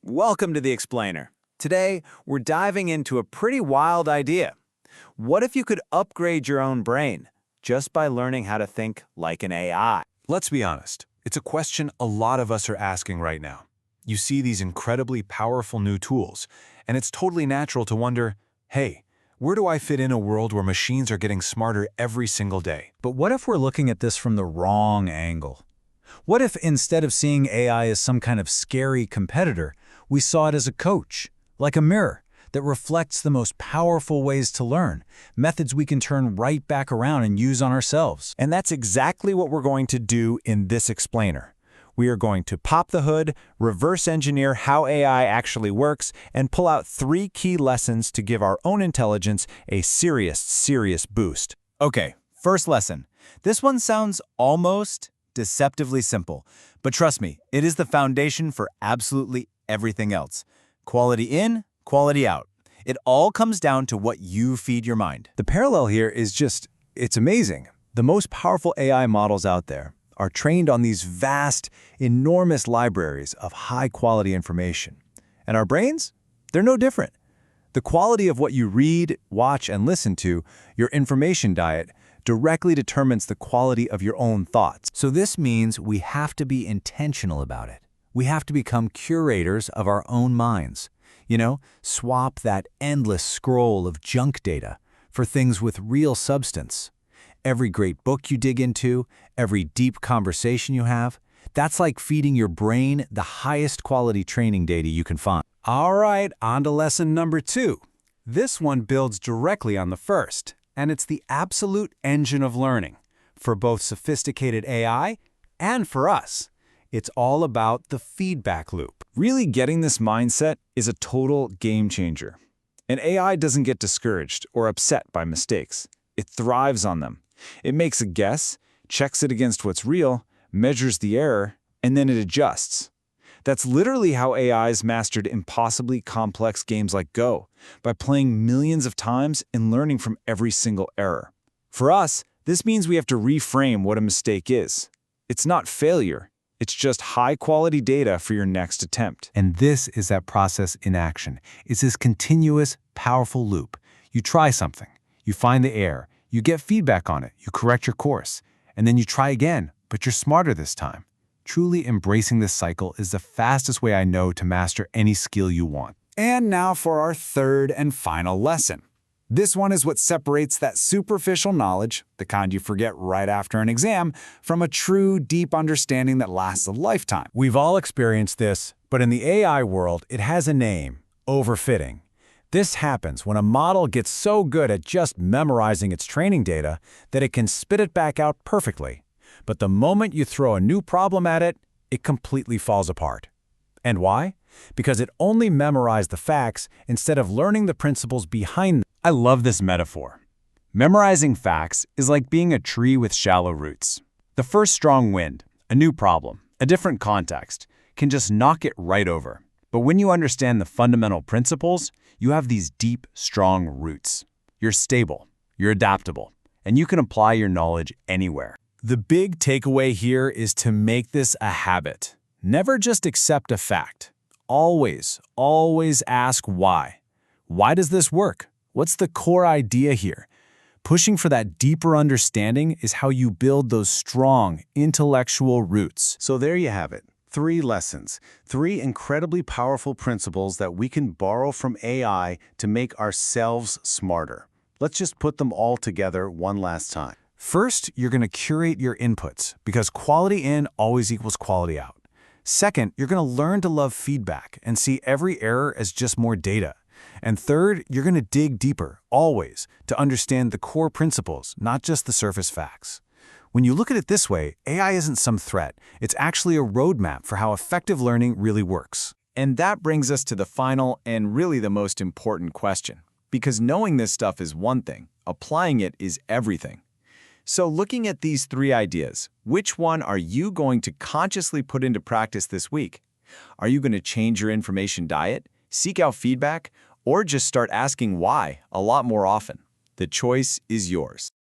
Welcome to The Explainer. Today, we're diving into a pretty wild idea. What if you could upgrade your own brain just by learning how to think like an AI? Let's be honest, it's a question a lot of us are asking right now. You see these incredibly powerful new tools, and it's totally natural to wonder, hey, where do I fit in a world where machines are getting smarter every single day? But what if we're looking at this from the wrong angle? What if instead of seeing AI as some kind of scary competitor, we saw it as a coach, like a mirror, that reflects the most powerful ways to learn, methods we can turn right back around and use on ourselves? And that's exactly what we're going to do in this explainer. We are going to pop the hood, reverse engineer how AI actually works, and pull out 3 key lessons to give our own intelligence a serious boost. Okay, first lesson. This one sounds almost deceptively simple, but trust me, it is the foundation for absolutely everything else. Quality in, quality out. It all comes down to what you feed your mind. The parallel here is it's amazing. The most powerful AI models out there are trained on these vast, enormous libraries of high-quality information. And our brains? They're no different. The quality of what you read, watch, and listen to, your information diet, directly determines the quality of your own thoughts. So this means we have to be intentional about it. We have to become curators of our own minds. Swap that endless scroll of junk data for things with real substance. Every great book you dig into, every deep conversation you have, that's like feeding your brain the highest quality training data you can find. All right, on to lesson number 2. This one builds directly on the first, and it's the absolute engine of learning for both sophisticated AI and for us. It's all about the feedback loop. Really getting this mindset is a total game changer. And AI doesn't get discouraged or upset by mistakes. It thrives on them. It makes a guess, checks it against what's real, measures the error, and then it adjusts. That's literally how AIs mastered impossibly complex games like Go, by playing millions of times and learning from every single error. For us, this means we have to reframe what a mistake is. It's not failure. It's just high-quality data for your next attempt. And this is that process in action. It's this continuous, powerful loop. You try something, you find the error, you get feedback on it, you correct your course, and then you try again, but you're smarter this time. Truly embracing this cycle is the fastest way I know to master any skill you want. And now for our third and final lesson. This one is what separates that superficial knowledge, the kind you forget right after an exam, from a true, deep understanding that lasts a lifetime. We've all experienced this, but in the AI world, it has a name: overfitting. This happens when a model gets so good at just memorizing its training data that it can spit it back out perfectly. But the moment you throw a new problem at it, it completely falls apart. And why? Because it only memorized the facts instead of learning the principles behind them. I love this metaphor. Memorizing facts is like being a tree with shallow roots. The first strong wind, a new problem, a different context, can just knock it right over. But when you understand the fundamental principles, you have these deep, strong roots. You're stable, you're adaptable, and you can apply your knowledge anywhere. The big takeaway here is to make this a habit. Never just accept a fact. Always ask why. Why does this work? What's the core idea here? Pushing for that deeper understanding is how you build those strong, intellectual roots. So there you have it. 3 lessons, 3 incredibly powerful principles that we can borrow from AI to make ourselves smarter. Let's just put them all together one last time. First, you're going to curate your inputs, because quality in always equals quality out. Second, you're going to learn to love feedback and see every error as just more data. And third, you're going to dig deeper, always, to understand the core principles, not just the surface facts. When you look at it this way, AI isn't some threat. It's actually a roadmap for how effective learning really works. And that brings us to the final and really the most important question. Because knowing this stuff is one thing, applying it is everything. So looking at these 3 ideas, which one are you going to consciously put into practice this week? Are you going to change your information diet, seek out feedback, or just start asking why a lot more often? The choice is yours.